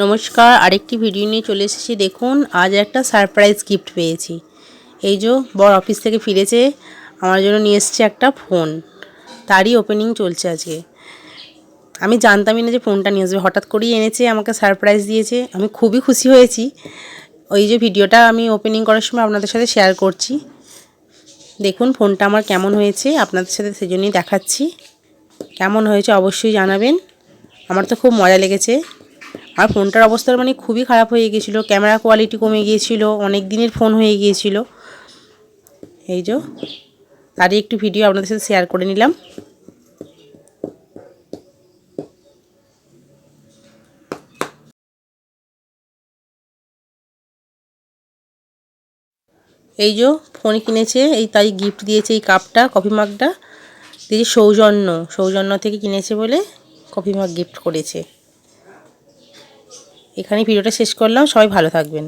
নমস্কার, আরেকটি ভিডিও নিয়ে চলে এসেছি। দেখুন, আজ একটা সারপ্রাইজ গিফট পেয়েছি। এই যে বর অফিস থেকে ফিরেছে, আমার জন্য নিয়ে এসেছে একটা ফোন। তারই ওপেনিং চলছে আজকে। আমি জানতামই না যে ফোনটা নিয়ে আসবে, হঠাৎ করেই এনেছে, আমাকে সারপ্রাইজ দিয়েছে। আমি খুবই খুশি হয়েছি। ওই যে ভিডিওটা আমি ওপেনিং করার সময় আপনাদের সাথে শেয়ার করছি। দেখুন ফোনটা আমার কেমন হয়েছে, আপনাদের সাথে সেজন্যই দেখাচ্ছি। কেমন হয়েছে অবশ্যই জানাবেন। আমার তো খুব মজা লেগেছে। আর ফোনটার অবস্থা মানে খুবই খারাপ হয়ে গিয়েছিলো, ক্যামেরা কোয়ালিটি কমে গিয়েছিলো, অনেক দিনের ফোন হয়ে গিয়েছিলো। এই যে তারই একটু ভিডিও আপনাদের সাথে শেয়ার করে নিলাম। এই যে ফোন কিনেছে, এই তাই গিফট দিয়েছে এই কাপটা, কফি মাগটা দিয়েছে সৌজন্য থেকে কিনেছে বলে কফি মাগ গিফট করেছে। এখানে ভিডিওটা শেষ করলাম। সবাই ভালো থাকবেন।